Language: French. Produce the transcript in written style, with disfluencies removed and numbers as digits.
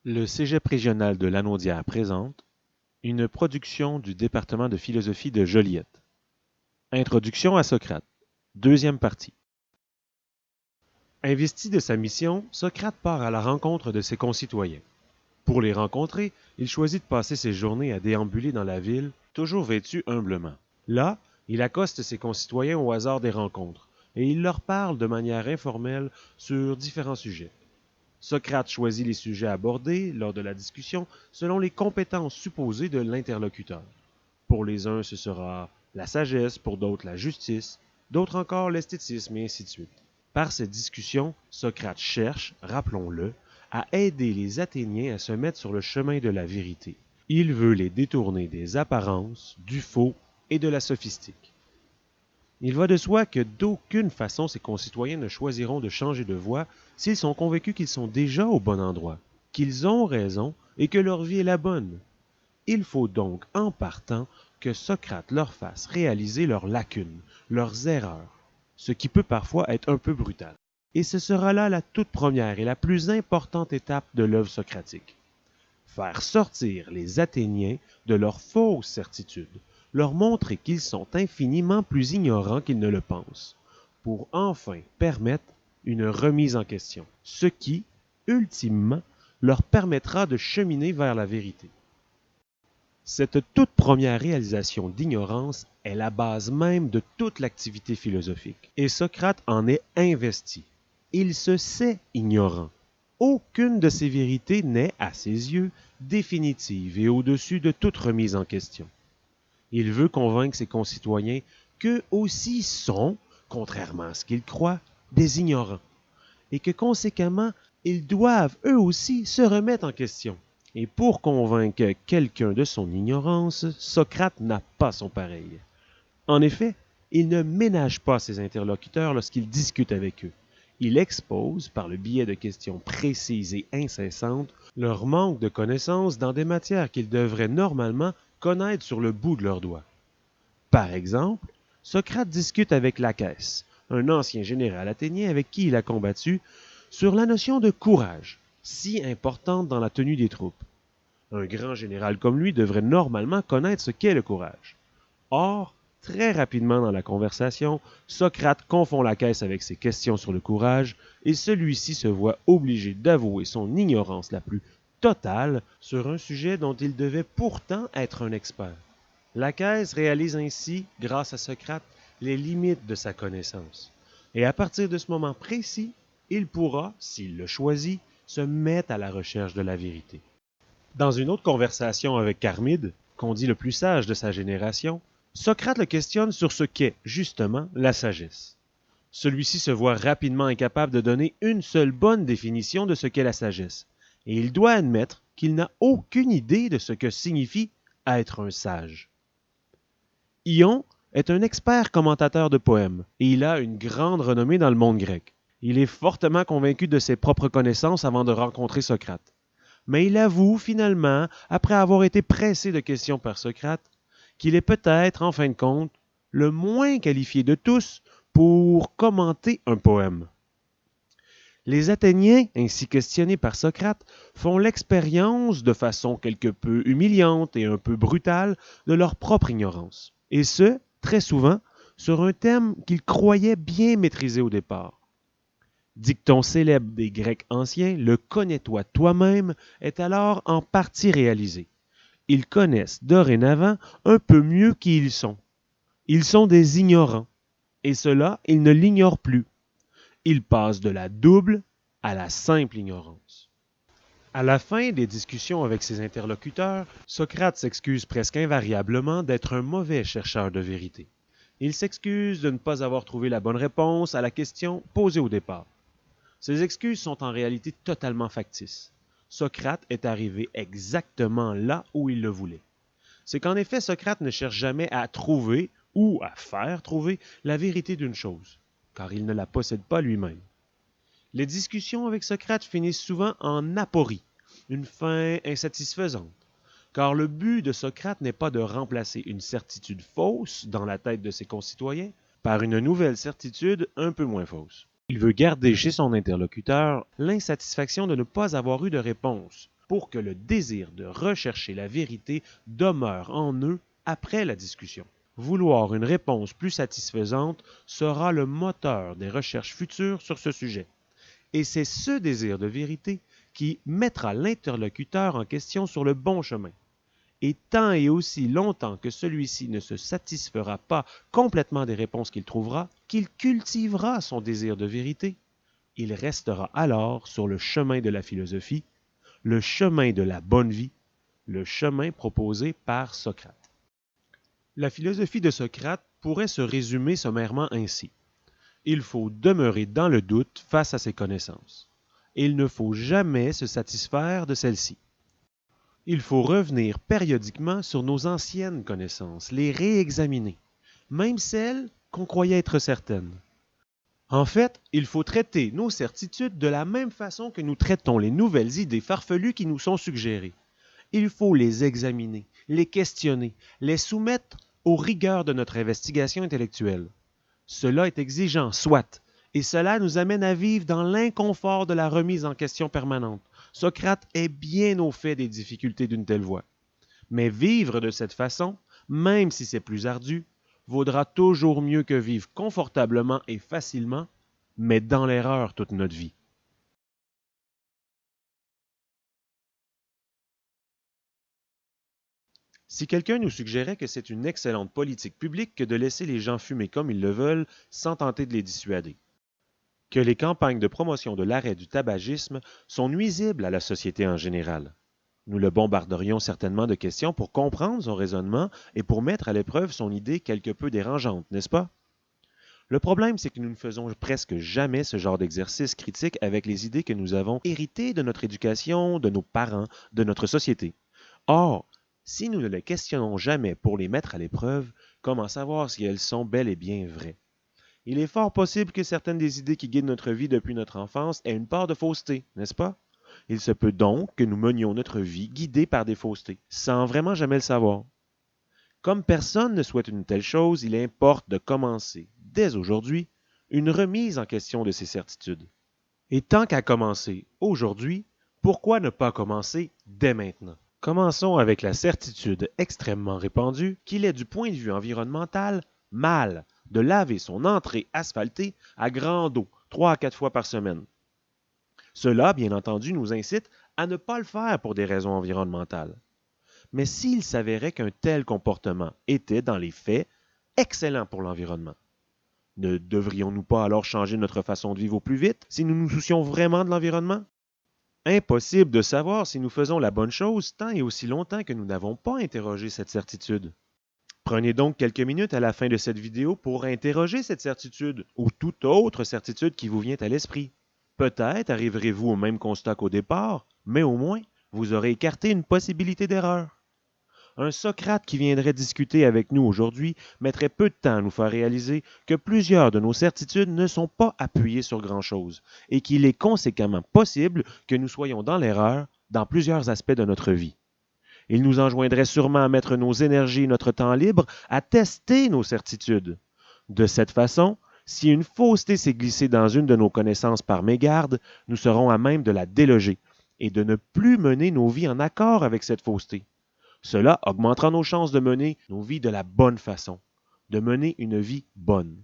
Le Cégep régional de Lanaudière présente une production du département de philosophie de Joliette. Introduction à Socrate. Deuxième partie. Investi de sa mission, Socrate part à la rencontre de ses concitoyens. Pour les rencontrer, il choisit de passer ses journées à déambuler dans la ville, toujours vêtu humblement. Là, il accoste ses concitoyens au hasard des rencontres, et il leur parle de manière informelle sur différents sujets. Socrate choisit les sujets abordés lors de la discussion selon les compétences supposées de l'interlocuteur. Pour les uns, ce sera la sagesse, pour d'autres la justice, d'autres encore l'esthétisme et ainsi de suite. Par cette discussion, Socrate cherche, rappelons-le, à aider les Athéniens à se mettre sur le chemin de la vérité. Il veut les détourner des apparences, du faux et de la sophistique. Il va de soi que d'aucune façon ses concitoyens ne choisiront de changer de voie s'ils sont convaincus qu'ils sont déjà au bon endroit, qu'ils ont raison et que leur vie est la bonne. Il faut donc, en partant, que Socrate leur fasse réaliser leurs lacunes, leurs erreurs, ce qui peut parfois être un peu brutal. Et ce sera là la toute première et la plus importante étape de l'œuvre socratique. Faire sortir les Athéniens de leurs fausses certitudes, leur montrer qu'ils sont infiniment plus ignorants qu'ils ne le pensent, pour enfin permettre une remise en question, ce qui, ultimement, leur permettra de cheminer vers la vérité. Cette toute première réalisation d'ignorance est la base même de toute l'activité philosophique, et Socrate en est investi. Il se sait ignorant. Aucune de ces vérités n'est, à ses yeux, définitive et au-dessus de toute remise en question. Il veut convaincre ses concitoyens qu'eux aussi sont, contrairement à ce qu'ils croient, des ignorants, et que conséquemment, ils doivent eux aussi se remettre en question. Et pour convaincre quelqu'un de son ignorance, Socrate n'a pas son pareil. En effet, il ne ménage pas ses interlocuteurs lorsqu'il discute avec eux. Il expose, par le biais de questions précises et incessantes, leur manque de connaissances dans des matières qu'ils devraient normalement connaître sur le bout de leurs doigts. Par exemple, Socrate discute avec Lacès, un ancien général athénien avec qui il a combattu, sur la notion de courage, si importante dans la tenue des troupes. Un grand général comme lui devrait normalement connaître ce qu'est le courage. Or, très rapidement dans la conversation, Socrate confond Lacès avec ses questions sur le courage et celui-ci se voit obligé d'avouer son ignorance la plus totale sur un sujet dont il devait pourtant être un expert. Lacès réalise ainsi, grâce à Socrate, les limites de sa connaissance. Et à partir de ce moment précis, il pourra, s'il le choisit, se mettre à la recherche de la vérité. Dans une autre conversation avec Charmide, qu'on dit le plus sage de sa génération, Socrate le questionne sur ce qu'est, justement, la sagesse. Celui-ci se voit rapidement incapable de donner une seule bonne définition de ce qu'est la sagesse, et il doit admettre qu'il n'a aucune idée de ce que signifie être un sage. Ion est un expert commentateur de poèmes, et il a une grande renommée dans le monde grec. Il est fortement convaincu de ses propres connaissances avant de rencontrer Socrate. Mais il avoue finalement, après avoir été pressé de questions par Socrate, qu'il est peut-être, en fin de compte, le moins qualifié de tous pour commenter un poème. Les Athéniens, ainsi questionnés par Socrate, font l'expérience, de façon quelque peu humiliante et un peu brutale, de leur propre ignorance. Et ce, très souvent, sur un thème qu'ils croyaient bien maîtrisé au départ. Dicton célèbre des Grecs anciens, le connais-toi toi-même, est alors en partie réalisé. Ils connaissent dorénavant un peu mieux qui ils sont. Ils sont des ignorants, et cela, ils ne l'ignorent plus. Ils passent de la double à la simple ignorance. À la fin des discussions avec ses interlocuteurs, Socrate s'excuse presque invariablement d'être un mauvais chercheur de vérité. Il s'excuse de ne pas avoir trouvé la bonne réponse à la question posée au départ. Ces excuses sont en réalité totalement factices. Socrate est arrivé exactement là où il le voulait. C'est qu'en effet, Socrate ne cherche jamais à trouver ou à faire trouver la vérité d'une chose, car il ne la possède pas lui-même. Les discussions avec Socrate finissent souvent en aporie, une fin insatisfaisante, car le but de Socrate n'est pas de remplacer une certitude fausse dans la tête de ses concitoyens par une nouvelle certitude un peu moins fausse. Il veut garder chez son interlocuteur l'insatisfaction de ne pas avoir eu de réponse, pour que le désir de rechercher la vérité demeure en eux après la discussion. Vouloir une réponse plus satisfaisante sera le moteur des recherches futures sur ce sujet. Et c'est ce désir de vérité qui mettra l'interlocuteur en question sur le bon chemin. Et tant et aussi longtemps que celui-ci ne se satisfera pas complètement des réponses qu'il trouvera, qu'il cultivera son désir de vérité, il restera alors sur le chemin de la philosophie, le chemin de la bonne vie, le chemin proposé par Socrate. La philosophie de Socrate pourrait se résumer sommairement ainsi. Il faut demeurer dans le doute face à ses connaissances. Il ne faut jamais se satisfaire de celles-ci. Il faut revenir périodiquement sur nos anciennes connaissances, les réexaminer, même celles qu'on croyait être certaines. En fait, il faut traiter nos certitudes de la même façon que nous traitons les nouvelles idées farfelues qui nous sont suggérées. Il faut les examiner, les questionner, les soumettre aux rigueurs de notre investigation intellectuelle. Cela est exigeant, soit, et cela nous amène à vivre dans l'inconfort de la remise en question permanente. Socrate est bien au fait des difficultés d'une telle voie. Mais vivre de cette façon, même si c'est plus ardu, vaudra toujours mieux que vivre confortablement et facilement, mais dans l'erreur toute notre vie. Si quelqu'un nous suggérait que c'est une excellente politique publique que de laisser les gens fumer comme ils le veulent sans tenter de les dissuader, que les campagnes de promotion de l'arrêt du tabagisme sont nuisibles à la société en général, nous le bombarderions certainement de questions pour comprendre son raisonnement et pour mettre à l'épreuve son idée quelque peu dérangeante, n'est-ce pas? Le problème, c'est que nous ne faisons presque jamais ce genre d'exercice critique avec les idées que nous avons héritées de notre éducation, de nos parents, de notre société. Or, si nous ne les questionnons jamais pour les mettre à l'épreuve, comment savoir si elles sont bel et bien vraies? Il est fort possible que certaines des idées qui guident notre vie depuis notre enfance aient une part de fausseté, n'est-ce pas? Il se peut donc que nous menions notre vie guidée par des faussetés, sans vraiment jamais le savoir. Comme personne ne souhaite une telle chose, il importe de commencer, dès aujourd'hui, une remise en question de ces certitudes. Et tant qu'à commencer aujourd'hui, pourquoi ne pas commencer dès maintenant? Commençons avec la certitude extrêmement répandue qu'il est du point de vue environnemental mal de laver son entrée asphaltée à grande eau 3 à 4 fois par semaine. Cela, bien entendu, nous incite à ne pas le faire pour des raisons environnementales. Mais s'il s'avérait qu'un tel comportement était, dans les faits, excellent pour l'environnement, ne devrions-nous pas alors changer notre façon de vivre au plus vite si nous nous soucions vraiment de l'environnement? Impossible de savoir si nous faisons la bonne chose tant et aussi longtemps que nous n'avons pas interrogé cette certitude. Prenez donc quelques minutes à la fin de cette vidéo pour interroger cette certitude ou toute autre certitude qui vous vient à l'esprit. Peut-être arriverez-vous au même constat qu'au départ, mais au moins, vous aurez écarté une possibilité d'erreur. Un Socrate qui viendrait discuter avec nous aujourd'hui mettrait peu de temps à nous faire réaliser que plusieurs de nos certitudes ne sont pas appuyées sur grand-chose et qu'il est conséquemment possible que nous soyons dans l'erreur dans plusieurs aspects de notre vie. Il nous enjoindrait sûrement à mettre nos énergies et notre temps libre à tester nos certitudes. De cette façon, si une fausseté s'est glissée dans une de nos connaissances par mégarde, nous serons à même de la déloger et de ne plus mener nos vies en accord avec cette fausseté. Cela augmentera nos chances de mener nos vies de la bonne façon, de mener une vie bonne.